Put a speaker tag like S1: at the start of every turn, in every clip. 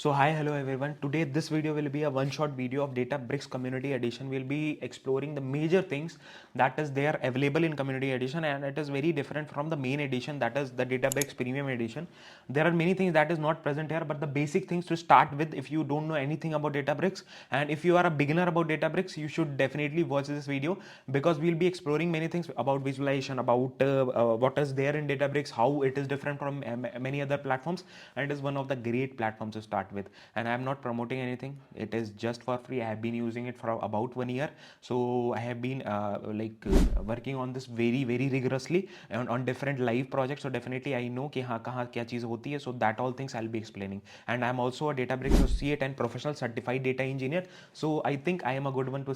S1: So hi, hello everyone. Today this video will be a one-shot video of Databricks Community Edition. We'll be exploring the major things that is there available in Community Edition, and it is very different from the main edition, that is the Databricks Premium Edition. There are many things that is not present here, but the basic things to start with if you don't know anything about Databricks, and if you are a beginner about Databricks, you should definitely watch this video because we'll be exploring many things about visualization, about what is there in Databricks, how it is different from many other platforms, and it is one of the great platforms to start with. And I am not promoting anything, it is just for free. I have been using it for about 1 year, so I have been working on this very rigorously on different live projects. So definitely I know कि हाँ कहाँ क्या चीज़ होती है. So that all things I'll be explaining, and I am also a Databricks associate and professional certified data engineer, so I think I am a good one to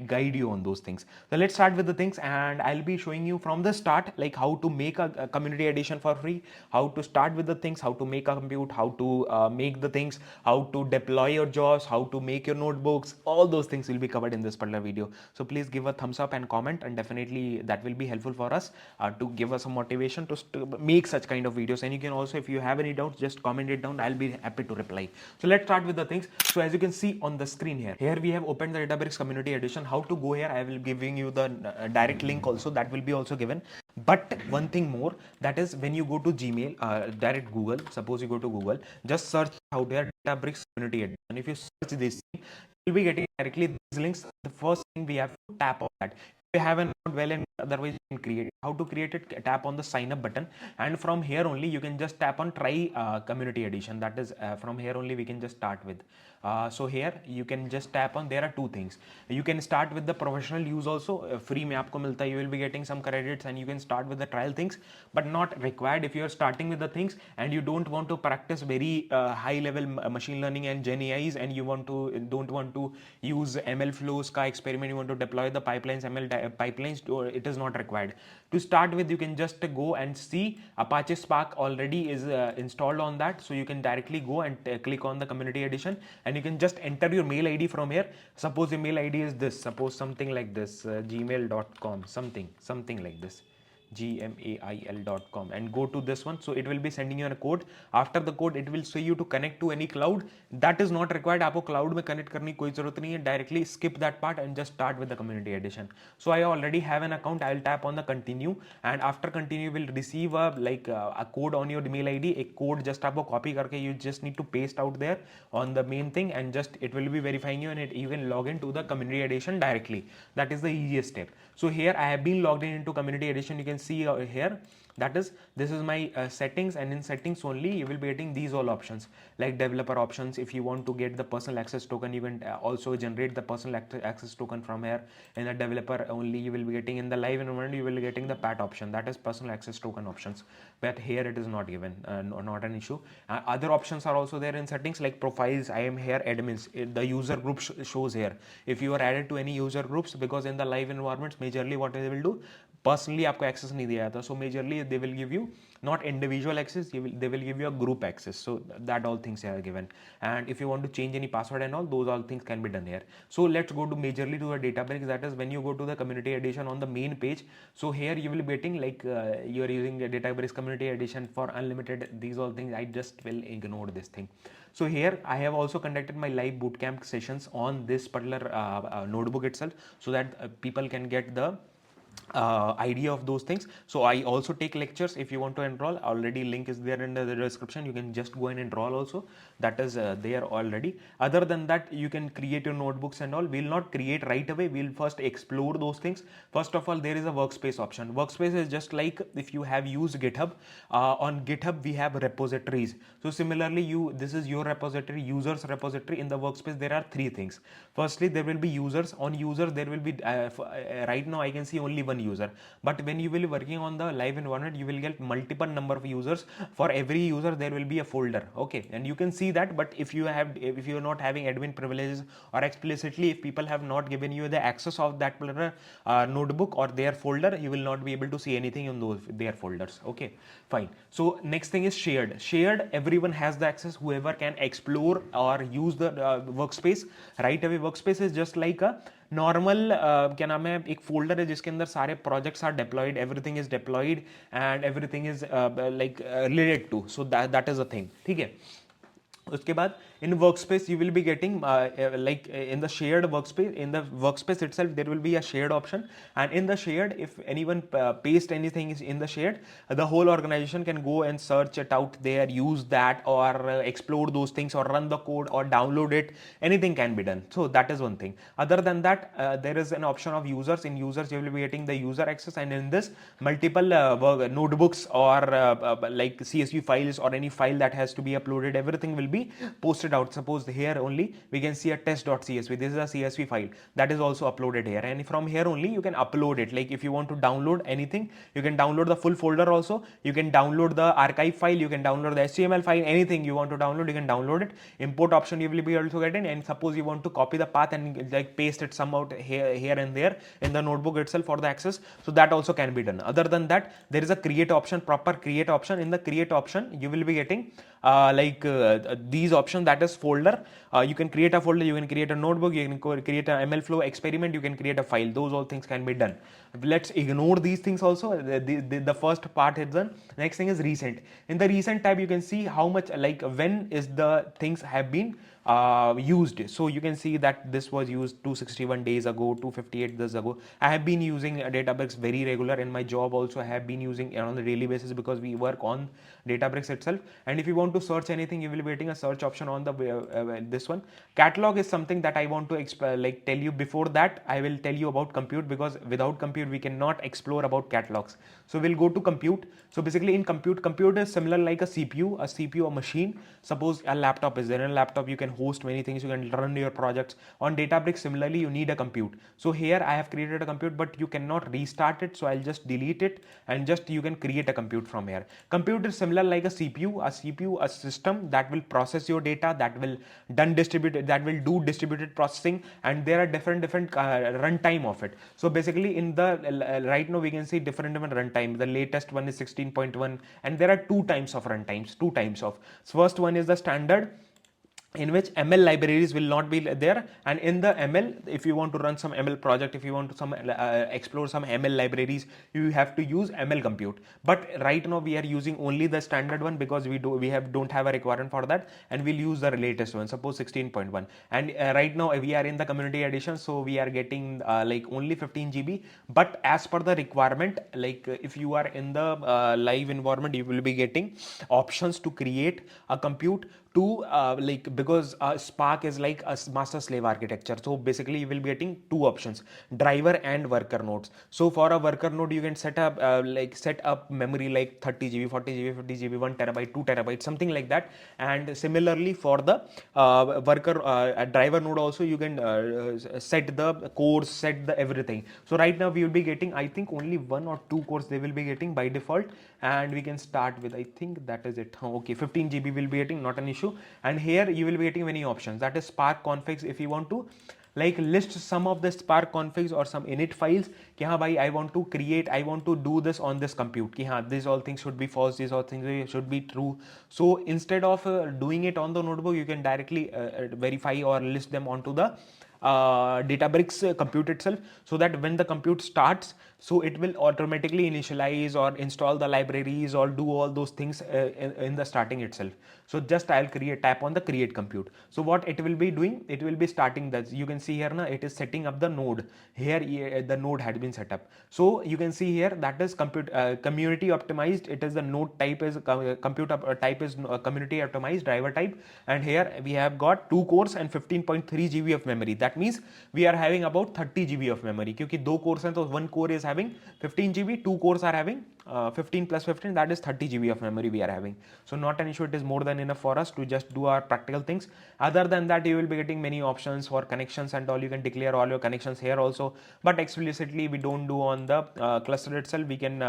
S1: guide you on those things. So let's start with the things, and I'll be showing you from the start like how to make a community edition for free, how to start with the things, how to make a compute, how to make the things, how to deploy your jobs, how to make your notebooks. All those things will be covered in this particular video. So please give a thumbs up and comment, and definitely that will be helpful for us to give us a motivation to make such kind of videos. And you can also, if you have any doubts, just comment it down. I'll be happy to reply. So let's start with the things. So as you can see on the screen here we have opened the Databricks Community Edition. How to go here, I will giving you the direct link also, that will be also given. But one thing more, that is when you go to Gmail, direct Google, suppose you go to Google, just search out there Databricks Community Edition. And if you search this thing, you'll be getting directly these links. The first thing we have to tap on that. If you haven't well, and otherwise you can create it. How to create it? Tap on the sign up button, and from here only you can just tap on try community edition. That is from here only we can just start with. So here you can just tap on, there are two things. You can start with the professional use also, free में आपको मिलता है, you will be getting some credits, and you can start with the trial things, but not required if you are starting with the things and you don't want to practice very high level machine learning and Gen AIs, and you don't want to use ML flows ka experiment, you want to deploy the pipelines, ML pipelines, it is not required. To start with, you can just go and see Apache Spark already is installed on that, so you can directly go and click on the community edition, and you can just enter your mail ID from here. Suppose your mail ID is this, suppose something like this, gmail.com, something like this, gmail.com, and go to this one. So it will be sending you a code. After the code, it will say you to connect to any cloud. That is not required. आपको cloud में connect करने की कोई जरूरत नहीं है. Directly skip that part and just start with the community edition. So I already have an account. I will tap on the continue, and after continue, you will receive a code on your mail ID. A code just आपको copy करके you just need to paste out there on the main thing, and just it will be verifying you, and it even log into the community edition directly. That is the easiest step. So here I have been logged in into community edition. You can see here, that is, this is my settings, and in settings only you will be getting these all options like developer options. If you want to get the personal access token, you can also generate the personal access token from here. In the developer only, you will be getting, in the live environment you will be getting the PAT option, that is personal access token options, but here it is not given, not an issue. Other options are also there in settings like profiles. I am here admins, the user group shows here if you are added to any user groups, because in the live environments majorly what they will do, personally आपको access नहीं दिया जाता, so majorly they will give you not individual access, they will give you a group access. So that all things are given, and if you want to change any password and all, those all things can be done here. So let's go to majorly to a Databricks. That is when you go to the community edition on the main page. So here you will be getting like you are using a Databricks community edition for unlimited, these all things. I just will ignore this thing. So here I have also conducted my live bootcamp sessions on this particular notebook itself, so that people can get the idea of those things. So I also take lectures. If you want to enroll, already link is there in the description, you can just go and enroll also, that is there already. Other than that, you can create your notebooks and all. We'll not create right away, we'll first explore those things. First of all, there is a workspace option. Workspace is just like if you have used GitHub, on GitHub we have repositories. So similarly, this is your repository, users repository. In the workspace there are three things. Firstly, there will be users. On users there will be right now I can see only one user, but when you will be working on the live environment, you will get multiple number of users. For every user there will be a folder, okay, and you can see that. But if you are not having admin privileges, or explicitly if people have not given you the access of that particular notebook or their folder, you will not be able to see anything in those their folders. Okay, fine. So next thing is shared. Everyone has the access, whoever can explore or use the workspace right away. Workspace is just like a normal क्या नाम है, एक folder है जिसके अंदर सारे projects are deployed, everything is deployed and everything is like related to, so that is a thing. ठीक है, उसके बाद in workspace you will be getting like in the shared workspace, in the workspace itself there will be a shared option, and in the shared, if anyone paste anything is in the shared, the whole organization can go and search it out there, use that, or explore those things, or run the code, or download it. Anything can be done. So that is one thing. Other than that, there is an option of users. In users you will be getting the user access, and in this multiple notebooks or like CSV files or any file that has to be uploaded, everything will be posted out. Suppose here only we can see a test.csv. This is a CSV file that is also uploaded here, and from here only you can upload it. Like if you want to download anything, you can download the full folder also, you can download the archive file, you can download the HTML file, anything you want to download you can download it. Import option you will be also getting, and suppose you want to copy the path and like paste it some out here and there in the notebook itself for the access, so that also can be done. Other than that, there is a create option, proper create option. In the create option you will be getting these options, that is folder. You can create a folder, you can create a notebook, you can create an ML flow experiment, you can create a file. Those all things can be done. Let's ignore these things also. The first part is done. Next thing is recent. In the recent tab you can see how much, like when is the things have been used. So you can see that this was used 261 days ago, 258 days ago. I have been using Databricks very regular in my job also. I have been using it on a daily basis because we work on Databricks itself. And if you want to search anything, you will be getting a search option on the this one. Catalog is something that I want to like tell you. Before that, I will tell you about compute, because without compute we cannot explore about catalogs. So we'll go to compute. So basically in compute is similar like a CPU, a machine. Suppose a laptop is there. In a laptop you can host many things, you can run your projects. On Databricks similarly you need a compute. So here I have created a compute, but you cannot restart it, so I'll just delete it, and just you can create a compute from here. Compute is similar like a CPU, a system that will process your data, that will do distributed processing, and there are different runtime of it. So basically in the right now we can see different runtime. The latest one is 16.1, and there are two types of runtimes. First one is the standard, in which ML libraries will not be there, and in the ML, if you want to run some ML project, if you want to explore some ML libraries, you have to use ML compute. But right now we are using only the standard one, because we don't have a requirement for that, and we'll use the latest one, suppose 16.1. And right now we are in the community edition, so we are getting like only 15 GB. But as per the requirement, like if you are in the live environment, you will be getting options to create a compute to like, because Spark is like a master slave architecture. So basically you will be getting two options, driver and worker nodes. So for a worker node you can set up memory like 30 GB, 40 GB, 50 GB, 1 terabyte, 2 terabyte, something like that. And similarly for the driver node also, you can set the cores, set the everything. So right now we will be getting, I think, only 1 or 2 cores they will be getting by default, and we can start with, I think that is it. Okay, 15 GB will be getting, not an issue. And here you will be getting many options, that is Spark configs. If you want to like list some of the Spark configs or some init files, ki haan bhai, I want to do this on this compute, ki haan these all things should be false, these all things should be true. So instead of doing it on the notebook, you can directly verify or list them onto the Databricks compute itself, so that when the compute starts, so it will automatically initialize or install the libraries or do all those things in the starting itself. So just I'll tap on the create compute. So what it will be doing, it will be starting that. You can see here now it is setting up the node. Here the node had been set up. So you can see here that is community optimized. It is the node type is compute type is community optimized driver type, and here we have got 2 cores and 15.3 GB of memory. That means we are having about 30 GB of memory, क्योंकि 2 cores हैं, तो 1 core is having 15 GB, 2 cores are having 15 plus 15, that is 30 GB of memory we are having. So not an issue, it is more than enough for us to just do our practical things. Other than that, you will be getting many options for connections and all. You can declare all your connections here also, but explicitly we don't do on the cluster itself. We can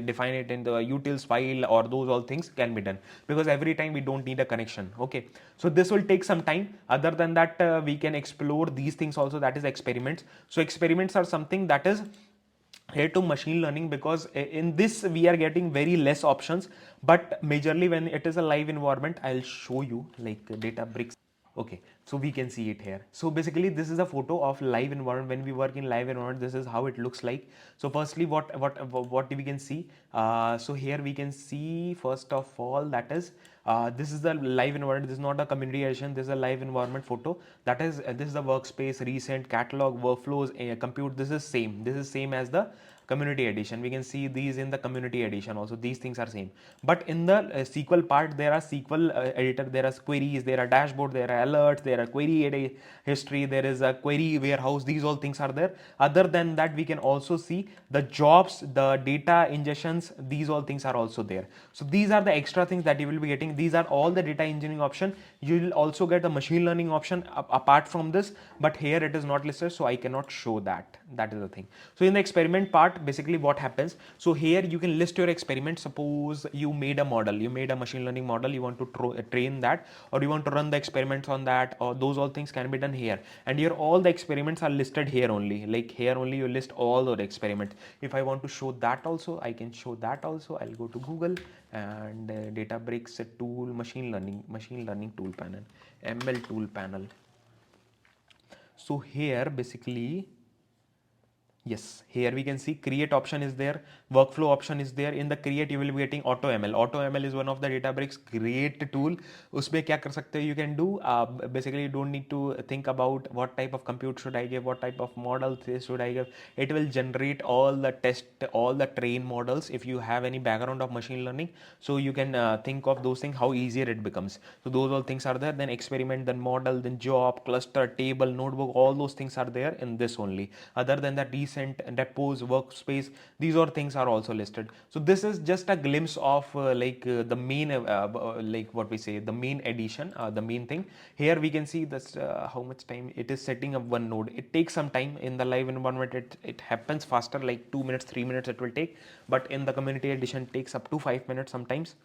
S1: define it in the utils file, or those all things can be done, because every time we don't need a connection. Okay, so this will take some time. Other than that, we can explore these things also, that is experiments. So experiments are something that is here to machine learning, because in this we are getting very less options, but majorly when it is a live environment, I'll show you like Databricks. Okay, so we can see it here. So basically this is a photo of live environment. When we work in live environment, this is how it looks like. So firstly, what we can see, so here we can see first of all, that is This is the live environment. This is not a community edition. This is a live environment photo. That is this is the workspace, recent, catalog, workflows, compute. This is same. This is same as the community edition. We can see these in the community edition also. These things are same, but in the SQL part there are SQL editor, there are queries, there are dashboard, there are alerts, there are query history, there is a query warehouse. These all things are there. Other than that, we can also see the jobs, the data ingestions. These all things are also there. So these are the extra things that you will be getting. These are all the data engineering option. You will also get a machine learning option apart from this, but here it is not listed, so I cannot show that. That is the thing. So in the experiment part, basically what happens, so here you can list your experiment. Suppose you made a model, you made a machine learning model, you want to train that, or you want to run the experiments on that, or those all things can be done here. And here all the experiments are listed here only, like here only you list all the experiments. If I want to show that also, I can show that also. I'll go to Google and Databricks tool, machine learning tool panel, ML tool panel. So here basically, yes, here we can see create option is there, workflow option is there. In the create you will be getting AutoML. AutoML is one of the Databricks create tool. उसमें क्या कर सकते हो, you can do basically you don't need to think about what type of compute should I give, what type of model should I give. It will generate all the test, all the train models. If you have any background of machine learning, so you can think of those things, how easier it becomes. So those all things are there. Then experiment, then model, then job, cluster, table, notebook, all those things are there in this only. Other than that, recent, repos, workspace, these all things are also listed. So this is just a glimpse of the main like what we say, the main edition, the main thing. Here we can see this how much time it is setting up one node. It takes some time. In the live environment it happens faster, like 2 minutes, 3 minutes it will take, but in the community edition it takes up to 5 minutes sometimes.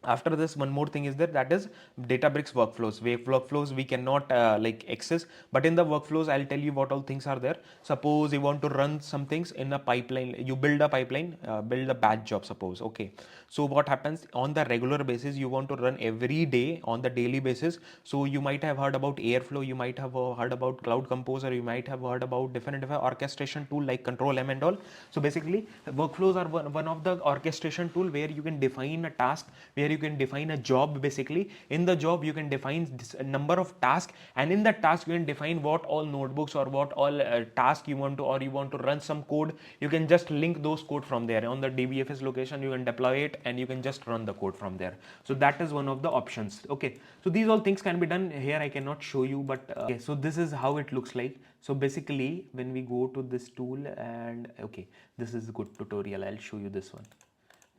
S1: After this, one more thing is there, that is Databricks workflows. Workflows we cannot access, but in the workflows I'll tell you what all things are there. Suppose you want to run some things in a pipeline, you build a pipeline, build a batch job, suppose. Okay, so what happens on the regular basis, you want to run every day on the daily basis. So you might have heard about Airflow, you might have heard about Cloud Composer, you might have heard about different orchestration tool like Control M and all. So basically workflows are one of the orchestration tool where you can define a task, where you can define a job. Basically in the job you can define a number of tasks, and in that task you can define what all notebooks or what all task you want to, or you want to run some code. You can just link those code from there on the DBFS location. You can deploy it and you can just run the code from there. So that is one of the options. Okay, so these all things can be done here. I cannot show you, but okay, so this is how it looks like. So basically when we go to this tool, and okay, this is a good tutorial. I'll show you this one.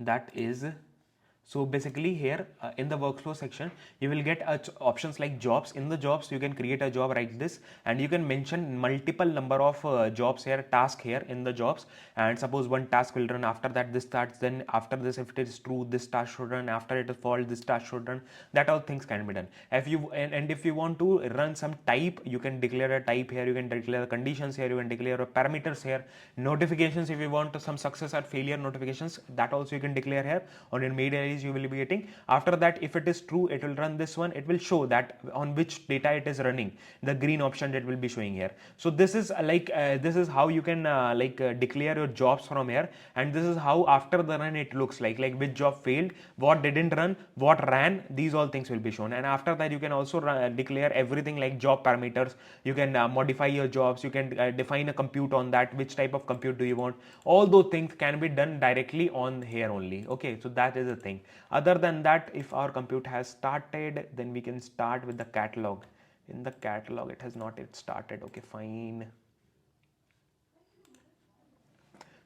S1: That is, so basically here in the workflow section you will get options like jobs. In the jobs you can create a job, like this, and you can mention multiple number of jobs here, task here in the jobs. And suppose one task will run, after that this starts, then after this if it is true this task should run, after it is false this task should run. That all things can be done. If you and if you want to run some type, you can declare a type here, you can declare conditions here, you can declare parameters here, notifications if you want some success or failure notifications, that also you can declare here. On your mail IDs you will be getting. After that, if it is true, it will run this one. It will show that on which data it is running, the green option that will be showing here. So this is this is how you can declare your jobs from here, and this is how after the run it looks like which job failed, what didn't run, what ran. These all things will be shown. And after that you can also declare everything like job parameters. You can modify your jobs, you can define a compute on that, which type of compute do you want. All those things can be done directly on here only. Okay, so that is the thing. Other than that, if our compute has started, then we can start with the catalog. In the catalog it has not yet started. Okay, fine.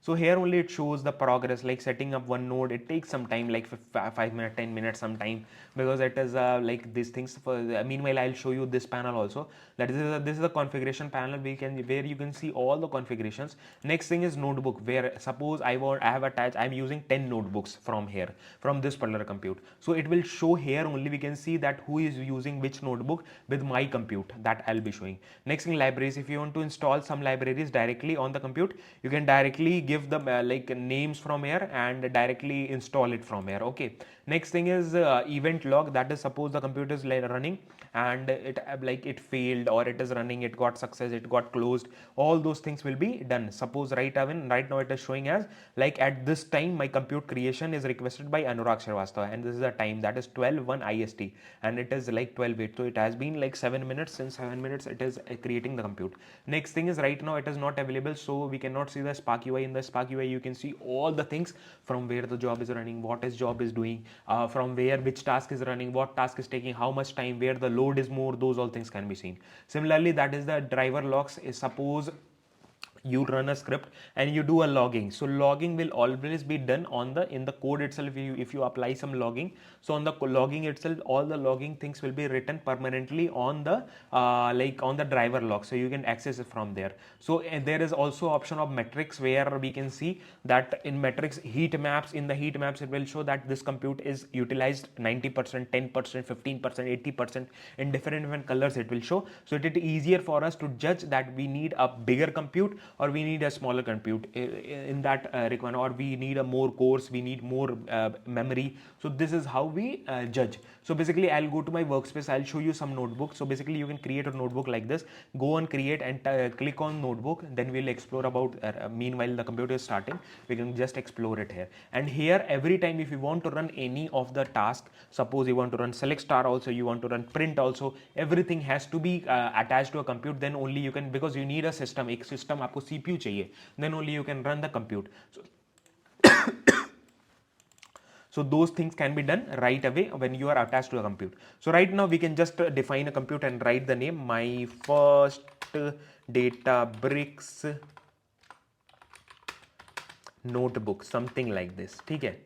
S1: So here only it shows the progress, like setting up one node. It takes some time, like 5 minutes, 10 minutes, some time, because it is like these things. Meanwhile, I'll show you this panel also. That is this is the configuration panel. Where you can see all the configurations. Next thing is notebook, where suppose I have attached. I'm using 10 notebooks from here, from this particular compute. So it will show here only. We can see that who is using which notebook with my compute. That I'll be showing. Next thing, libraries. If you want to install some libraries directly on the compute, you can directly give the names from here and directly install it from here. Okay, next thing is event log. That is, suppose the computer is running and it failed, or it is running, it got success, it got closed, all those things will be done. Suppose right now it is showing as like at this time my compute creation is requested by Anurag Srivastava, and this is the time, that is 12:01 IST, and it is like 12:08, so it has been like 7 minutes. Since 7 minutes it is creating the compute. Next thing is right now it is not available, so we cannot see the Spark UI. In the Spark UI you can see all the things, from where the job is running, what is job is doing, from where which task is running, what task is taking how much time, where the load is more, those all things can be seen. Similarly, that is the driver logs. Is suppose you run a script and you do a logging, so logging will always be done on the in the code itself. If you apply some logging, so on the logging itself all the logging things will be written permanently on the on the driver log, so you can access it from there. So there is also option of metrics, where we can see that in metrics heat maps, in the heat maps it will show that this compute is utilized 90%, 10%, 15%, 80% in different colors it will show. So it is easier for us to judge that we need a bigger compute or we need a smaller compute in that requirement, or we need a more cores, we need more memory. So this is how we judge. So basically I'll go to my workspace, I'll show you some notebook. So basically you can create a notebook like this, go on create and click on notebook, then we'll explore about meanwhile the computer is starting, we can just explore it here. And here every time if you want to run any of the task, suppose you want to run select star also, you want to run print also, everything has to be attached to a compute, then only you can, because you need a system, एक system आपको CPU चाहिए, then only you can run the compute. So those things can be done right away when you are attached to a compute. So right now we can just define a compute and write the name, my first Databricks notebook, something like this. ठीक है,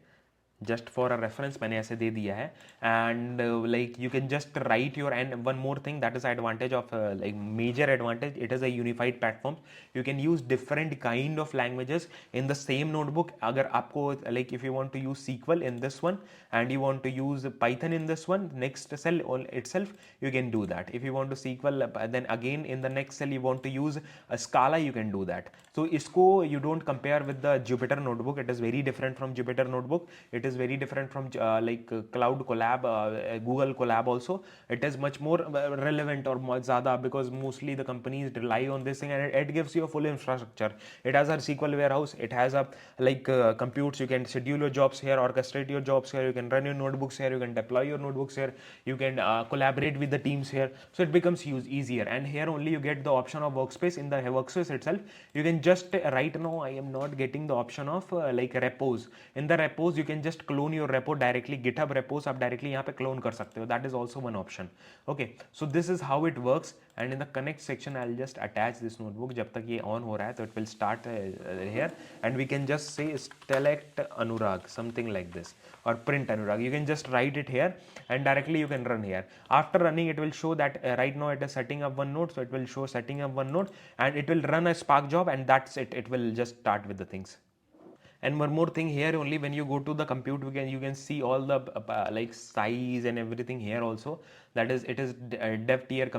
S1: just for a reference मैंने ऐसे दे दिया है. And like you can just write your, and one more thing, that is advantage of like major advantage, it is a unified platform. You can use different kind of languages in the same notebook. अगर आपको like if you want to use SQL in this one and you want to use Python in this one, next cell itself you can do that. If you want to SQL, then again in the next cell you want to use a Scala, you can do that. So इसको you don't compare with the Jupyter notebook, it is very different from Jupyter notebook. It is very different from Cloud Collab, Google Collab also. It is much more relevant or more ज़्यादा, because mostly the companies rely on this thing, and it gives you a full infrastructure. It has a SQL warehouse, it has a computes, you can schedule your jobs here, orchestrate your jobs here, you can run your notebooks here, you can deploy your notebooks here, you can collaborate with the teams here. So it becomes easier. And here only you get the option of workspace. In the workspace itself you can just right now I am not getting the option of repos. In the repos you can just clone your repo directly, GitHub repos आप directly यहाँ पे clone कर सकते हो. That is also one option. Okay, so this is how it works. And in the connect section I'll just attach this notebook. जब तक ये on हो रहा है तो it will start here, and we can just say select Anurag, something like this, or print Anurag. You can just write it here and directly you can run here. After running it will show that right now it is setting up one node, so it will show setting up one node, and it will run a Spark job, and that's it. It will just start with the things. And one more thing here, only when you go to the compute you can see all the size and everything here also. That is, it is dev tier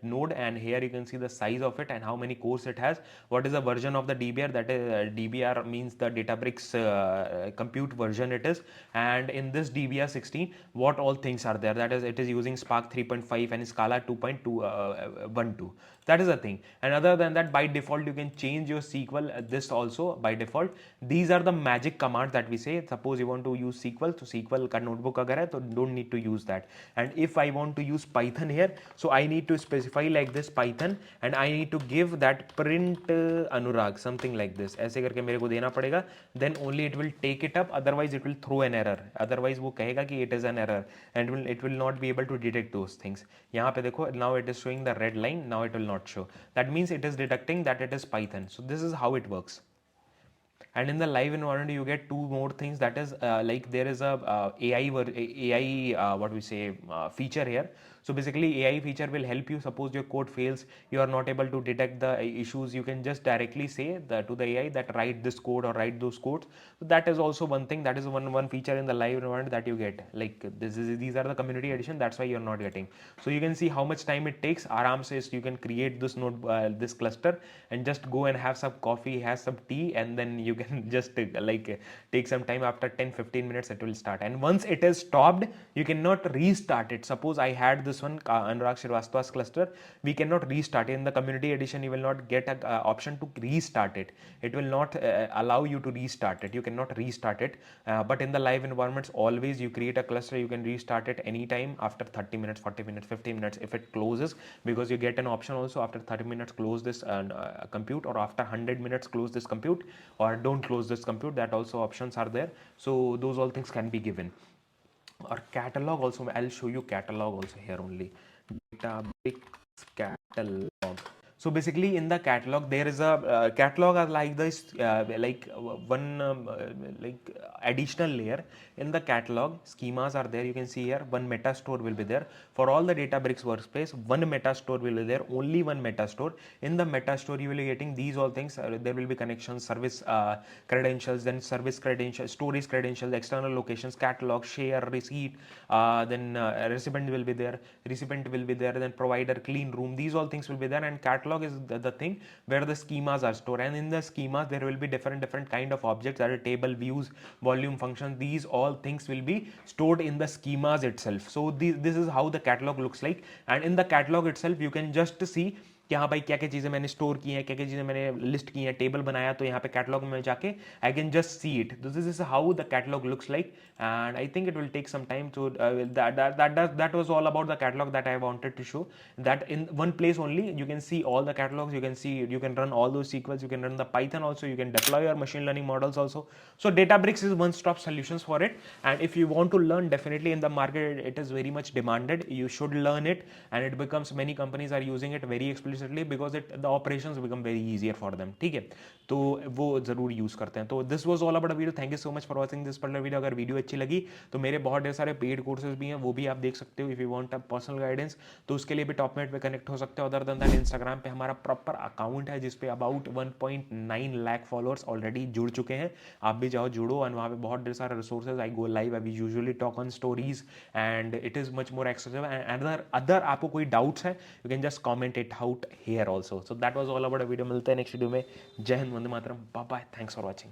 S1: node, and here you can see the size of it and how many cores it has, what is the version of the DBR, that is DBR means the Databricks compute version it is. And in this DBR 16 what all things are there, that is it is using Spark 3.5 and Scala 2.12. That is the thing. And other than that, by default you can change your SQL, this also by default. These are the magic commands that we say. Suppose you want to use SQL, so SQL का notebook अगर है तो don't need to use that. And if I want to use Python here, so I need to specify like this Python, and I need to give that print Anurag, something like this. ऐसे करके मेरे को देना पड़ेगा. Then only it will take it up. Otherwise it will throw an error. Otherwise वो कहेगा कि it is an error, and it will not be able to detect those things. यहाँ पे देखो, now it is showing the red line. Now it will not show. That means it is detecting that it is Python. So this is how it works. And in the live environment you get two more things, that is there is a AI what we say feature here. So basically AI feature will help you. Suppose your code fails, you are not able to detect the issues, you can just directly say to the AI that write this code or write those codes. So that is also one thing, that is one feature in the live environment that you get. These are the community edition, that's why you're not getting. So you can see how much time it takes. Aram says you can create this node this cluster and just go and have some coffee, have some tea, and then you can just take some time. After 10-15 minutes it will start, and once it is stopped you cannot restart it. Suppose I had this this one, Anurag Srivastava's cluster, we cannot restart it. In the community edition, you will not get an option to restart it. It will not allow you to restart it. You cannot restart it. But in the live environments, always you create a cluster, you can restart it anytime after 30 minutes, 40 minutes, 15 minutes if it closes, because you get an option also after 30 minutes close this compute, or after 100 minutes close this compute, or don't close this compute. That also options are there. So those all things can be given. Or catalog also, I'll show you catalog also here only. Databricks catalog. So basically in the catalog there is a catalog are like this one like additional layer in the catalog. Schemas are there, you can see here. One meta store will be there for all the Databricks workspace. One meta store will be there, only one meta store. In the meta store you will be getting these all things. There will be connections, service credentials, then service credentials, storage credentials, external locations, catalog, share, receipt, then recipient will be there, then provider, clean room. These all things will be there, and catalog is the thing where the schemas are stored. And in the schemas there will be different kind of objects, that are table, views, volume, functions. These all things will be stored in the schemas itself. So this is how the catalog looks like. And in the catalog itself you can just see कि हाँ भाई क्या क्या चीज़ें मैंने store की हैं, क्या क्या चीज़ें मैंने लिस्ट की हैं, टेबल बनाया, तो यहाँ पे कैटलॉग में जाके I can just see it. This is how the catalogue looks like. And I think it will take some time. So that was all about the catalog that I wanted to show, that in one place only you can see all the catalogs. You can run all those SQLs, you can run the Python also, you can deploy your machine learning models also. So Databricks is one stop solutions for it. And if you want to learn, definitely in the market it is very much demanded. You should learn it, and it becomes, many companies are using it very explicitly because the operations become very easier for them. ठीक है, तो वो जरूर use करते हैं. तो this was all about the video. Thank you so much for watching this particular video. अगर video अच्छी लगी तो मेरे बहुत ढेर सारे पेड कोर्सेज भी हैं, वो भी आप देख सकते हो. If you want a personal guidance तो उसके लिए भी टॉपमेट पे कनेक्ट हो सकते हो. अदर देन दैट, इंस्टाग्राम पे हमारा प्रॉपर अकाउंट है जिसपे अबाउट 1.9 लाख फॉलोअर्स ऑलरेडी जुड़ चुके हैं. आप भी जाओ, जुड़ो. एंड वहाँ पे बहुत ढेर सारे resources. I go live, I usually talk on stories and it is much more accessible. And other आपको कोई डाउट्स है, you can just comment it out here also. So that was all about a video. मिलते हैं next video में. Jai Hind, Vande Mataram, bye bye, thanks for watching.